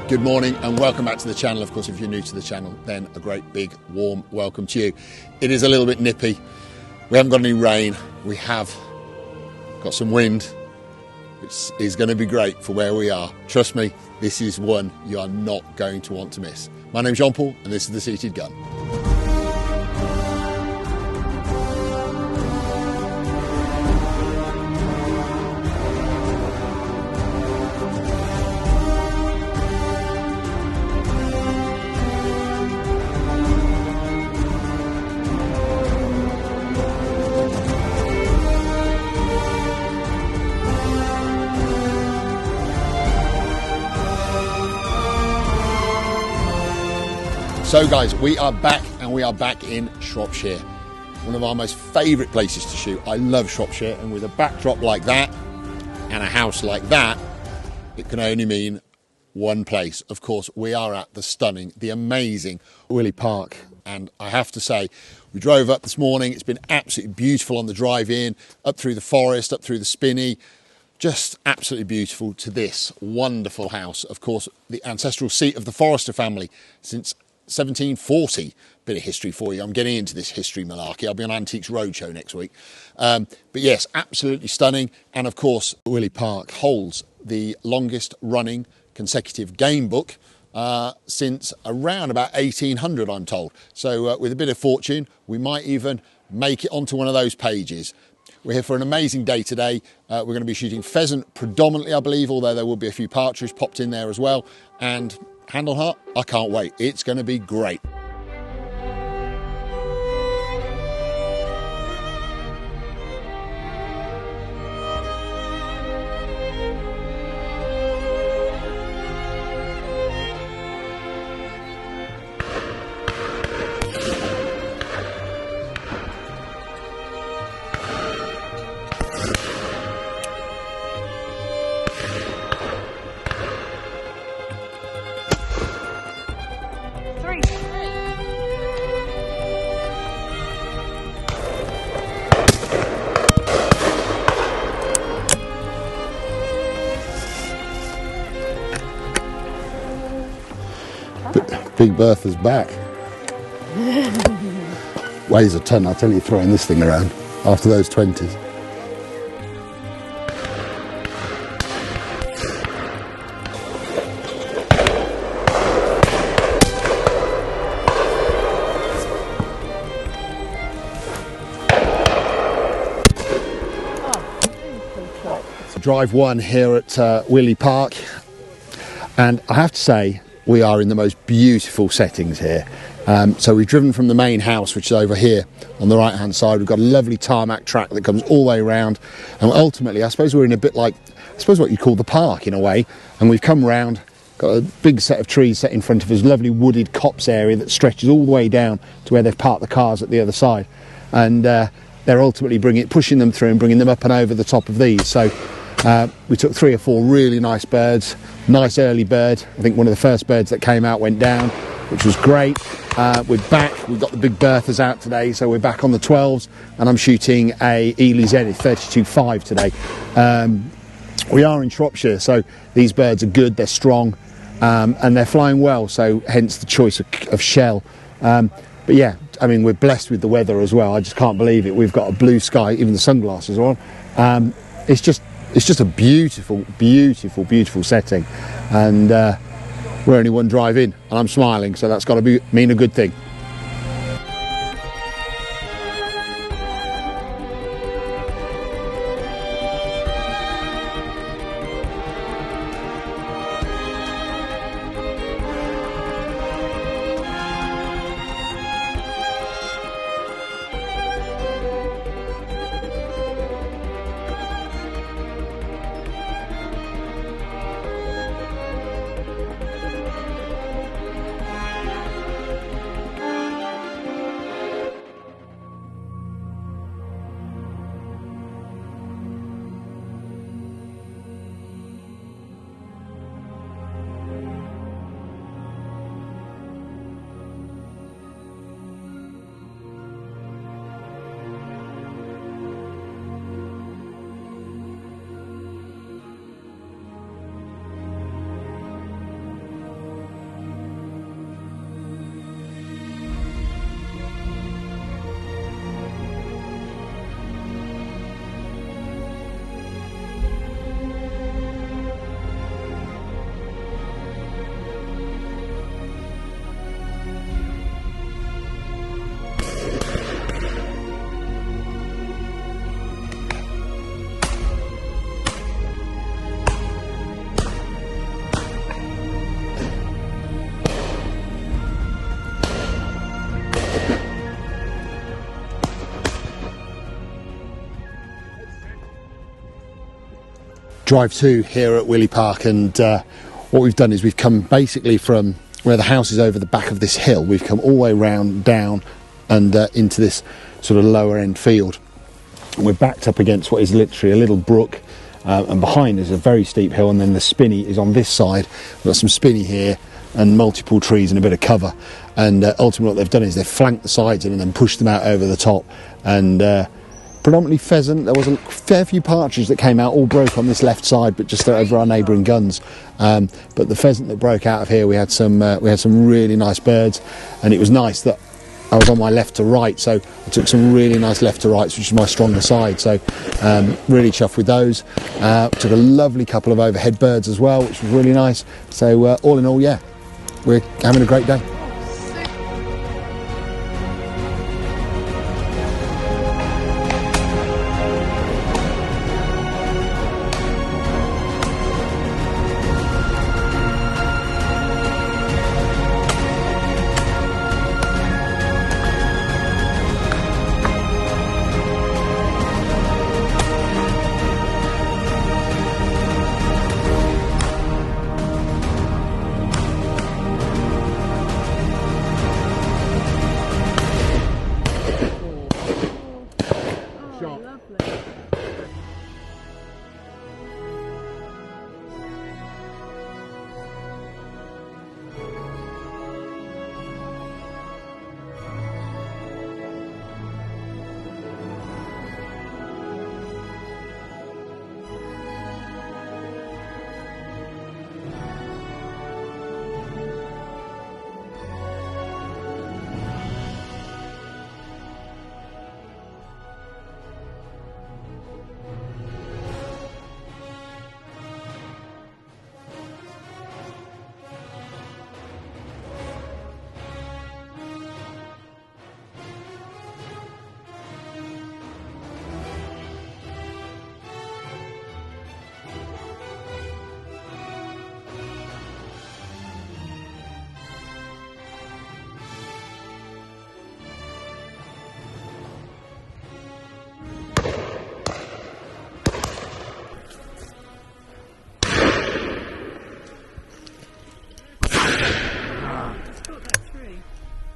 Good morning and welcome back to the channel. Of course, if you're new to the channel, then a great big warm welcome to you. It is a little bit nippy. We haven't got any rain. We have got some wind, which is going to be great for where we are. Trust me, this is one you are not going to want to miss. My name's Jean-Paul and this is The Seated Gun. So guys, we are back and we are back in Shropshire, one of our most favourite places to shoot. I love Shropshire, and with a backdrop like that and a house like that, it can only mean one place. Of course, we are at the stunning, the amazing Willey Park, and I have to say, we drove up this morning. It's been absolutely beautiful on the drive in, up through the forest, up through the spinney. Just absolutely beautiful to this wonderful house. Of course, the ancestral seat of the Forrester family since 1740. Bit of history for you. I'm getting into this history malarkey. I'll be on Antiques Roadshow next week. But yes, absolutely stunning. And of course, Willey Park holds the longest running consecutive game book since around about 1800, I'm told. So with a bit of fortune, we might even make it onto one of those pages. We're here for an amazing day today. We're going to be shooting pheasant predominantly, I believe, although there will be a few partridge popped in there as well. And hand on heart, I can't wait. It's going to be great. Big Bertha's back. Weighs a ton, I'll tell you, throwing this thing around after those 20s. Drive one here at Willey Park, and I have to say, we are in the most beautiful settings here. So we've driven from the main house, which is over here on the right hand side. We've got a lovely tarmac track that comes all the way around, and ultimately I suppose we're in a bit like, I suppose what you call the park in a way. And we've come round, got a big set of trees set in front of us, lovely wooded copse area that stretches all the way down to where they've parked the cars at the other side, and they're ultimately pushing them through and bringing them up and over the top of these. So we took 3 or 4 really nice birds. Nice early bird. I think one of the first birds that came out went down, which was great. We're back. We've got the big Berthas out today, so we're back on the 12s, and I'm shooting a Ely Zenith 32.5 today. We are in Shropshire, so these birds are good, they're strong, and they're flying well, so hence the choice of shell. But yeah, I mean, we're blessed with the weather as well. I just can't believe it. We've got a blue sky, even the sunglasses are on. It's just a beautiful, beautiful, beautiful setting, and we're only one drive in, and I'm smiling, so that's got to mean a good thing. drive 2 here at Willey Park, and what we've done is we've come basically from where the house is over the back of this hill. We've come all the way round, down, and into this sort of lower end field. And we're backed up against what is literally a little brook, and behind is a very steep hill, and then the spinney is on this side. We've got some spinney here and multiple trees and a bit of cover, and ultimately what they've done is they've flanked the sides in and then pushed them out over the top. And predominantly pheasant. There was a fair few partridge that came out, all broke on this left side, but just over our neighbouring guns. But the pheasant that broke out of here, we had some really nice birds, and it was nice that I was on my left to right, so I took some really nice left to rights, which is my stronger side. So really chuffed with those. Took a lovely couple of overhead birds as well, which was really nice. So all in all, yeah, we're having a great day.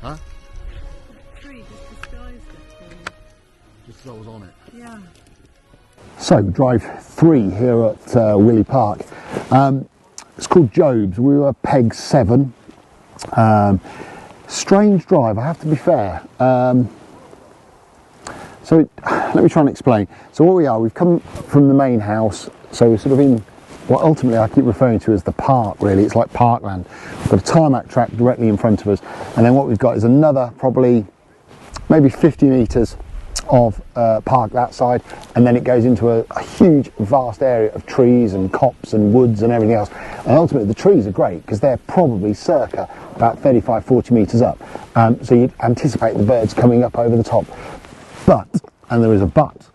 Huh? The tree just disguised it. Just as I was on it. Yeah. So, drive 3 here at Willey Park. It's called Job's. We were peg 7. Strange drive, I have to be fair. So let me try and explain. So what we are, we've come from the main house, so we're sort of in what ultimately I keep referring to as the park, really. It's like parkland. We've got a tarmac track directly in front of us, and then what we've got is another probably maybe 50 metres of park that side, and then it goes into a huge vast area of trees and copse and woods and everything else. And ultimately the trees are great because they're probably circa about 35-40 metres up, so you'd anticipate the birds coming up over the top. But, and there is a but,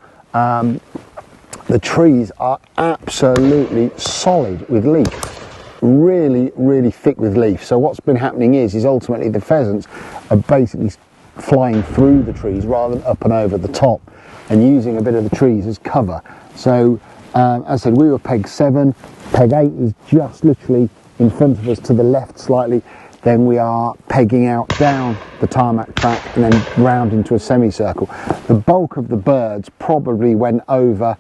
the trees are absolutely solid with leaf, really thick with leaf. So what's been happening is ultimately the pheasants are basically flying through the trees rather than up and over the top, and using a bit of the trees as cover. So as I said, we were peg 7, peg 8 is just literally in front of us to the left slightly. Then we are pegging out down the tarmac track and then round into a semicircle. The bulk of the birds probably went over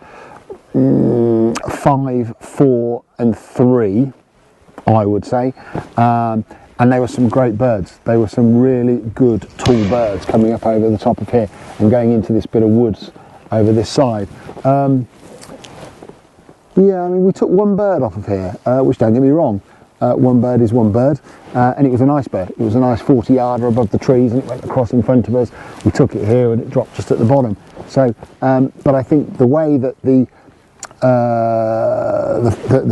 5, 4 and 3, I would say. And they were some great birds. They were some really good tall birds coming up over the top of here and going into this bit of woods over this side. Yeah, I mean, we took one bird off of here, which, don't get me wrong, one bird is one bird, and it was a nice bird. It was a nice 40-yarder above the trees, and it went across in front of us. We took it here and it dropped just at the bottom. So, but I think the way that the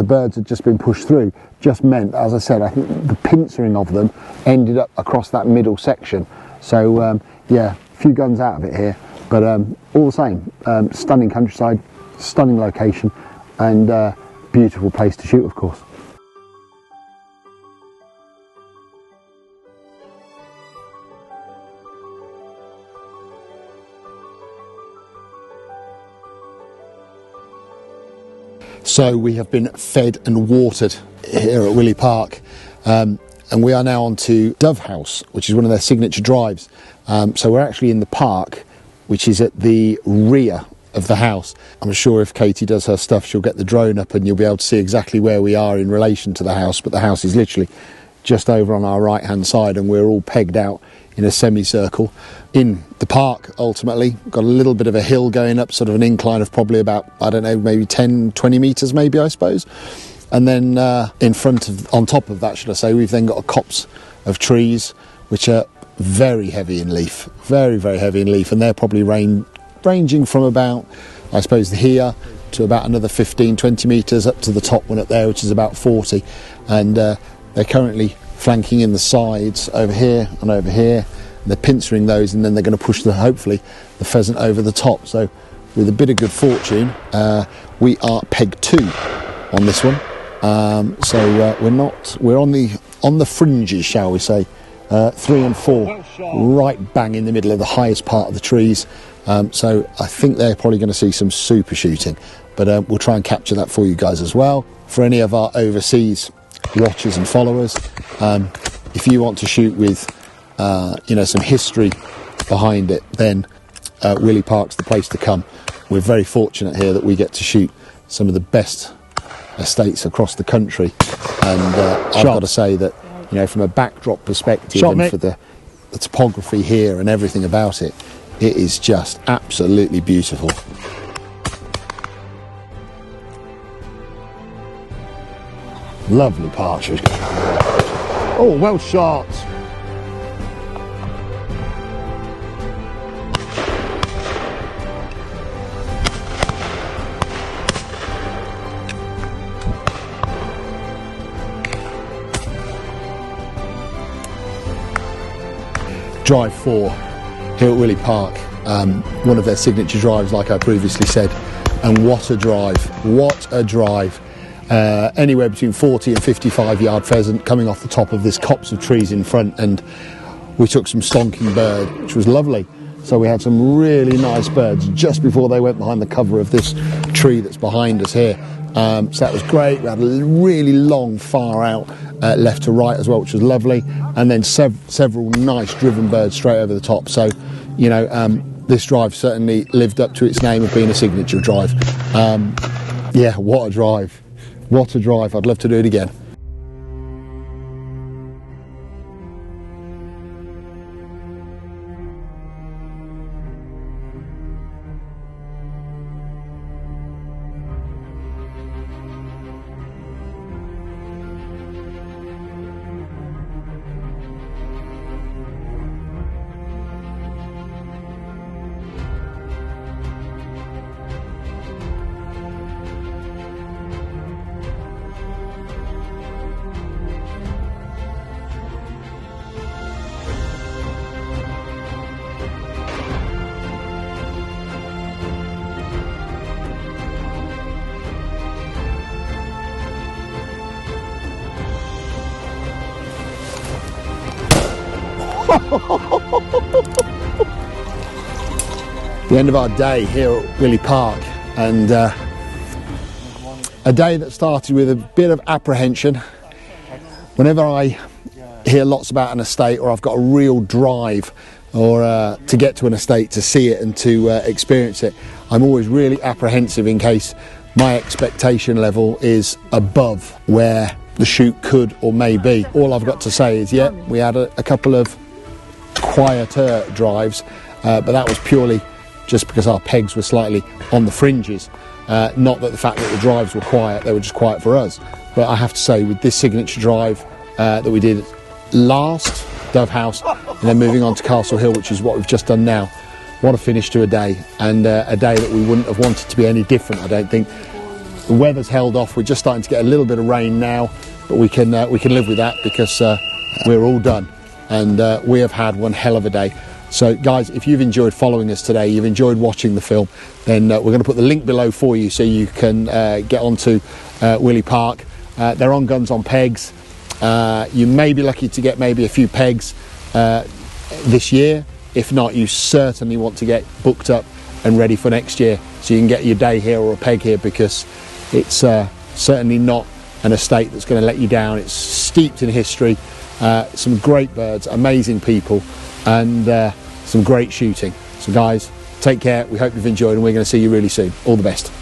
birds had just been pushed through just meant, as I said, I think the pincering of them ended up across that middle section. So yeah, a few guns out of it here, but all the same, stunning countryside, stunning location, and beautiful place to shoot, of course. So we have been fed and watered here at Willey Park, and we are now on to Dove House, which is one of their signature drives. So we're actually in the park, which is at the rear of the house. I'm sure if Katie does her stuff, she'll get the drone up and you'll be able to see exactly where we are in relation to the house, but the house is literally just over on our right hand side, and we're all pegged out in a semicircle in the park. Ultimately, got a little bit of a hill going up, sort of an incline of probably about, I don't know, maybe 10-20 metres maybe, I suppose. And then on top of that, should I say, we've then got a copse of trees which are very heavy in leaf, very, very heavy in leaf, and they're probably ranging from about, I suppose, here to about another 15-20 metres up to the top one up there, which is about 40, and they're currently flanking in the sides over here and over here, and they're pincering those, and then they're going to push hopefully the pheasant over the top. So with a bit of good fortune, we are peg 2 on this one. So we're on the fringes, shall we say, 3 and 4, right bang in the middle of the highest part of the trees. So I think they're probably going to see some super shooting, but we'll try and capture that for you guys as well. For any of our overseas watchers and followers, if you want to shoot with some history behind it, then Willey Park's the place to come. We're very fortunate here that we get to shoot some of the best estates across the country, and I've got to say that, from a backdrop perspective and for the topography here and everything about it, it is just absolutely beautiful. Lovely partridge. Oh, well shot. Drive 4 here at Willey Park, one of their signature drives, like I previously said, and what a drive, what a drive. Anywhere between 40 and 55 yard pheasant coming off the top of this copse of trees in front, and we took some stonking bird, which was lovely. So we had some really nice birds just before they went behind the cover of this tree that's behind us here. So that was great. We had a really long far out left to right as well, which was lovely, and then several nice driven birds straight over the top. So this drive certainly lived up to its name of being a signature drive. Yeah, what a drive. What a drive. I'd love to do it again. The end of our day here at Willey Park, and a day that started with a bit of apprehension. Whenever I hear lots about an estate, or I've got a real drive or to get to an estate, to see it and to experience it, I'm always really apprehensive in case my expectation level is above where the shoot could or may be. All I've got to say is, yeah, we had a couple of quieter drives, but that was purely just because our pegs were slightly on the fringes, not that the fact that the drives were quiet, they were just quiet for us. But I have to say, with this signature drive that we did last, Dove House, and then moving on to Castle Hill, which is what we've just done now, what a finish to a day, and a day that we wouldn't have wanted to be any different, I don't think. The weather's held off, we're just starting to get a little bit of rain now, but we can live with that, because we're all done, and we have had one hell of a day. So guys, if you've enjoyed following us today, you've enjoyed watching the film, then we're going to put the link below for you so you can get onto Willey Park. They're on Guns on Pegs. You may be lucky to get maybe a few pegs this year. If not, you certainly want to get booked up and ready for next year, so you can get your day here or a peg here, because It's certainly not an estate that's going to let you down. It's steeped in history, some great birds, amazing people, and some great shooting. So guys, take care. We hope you've enjoyed, and we're going to see you really soon. All the best.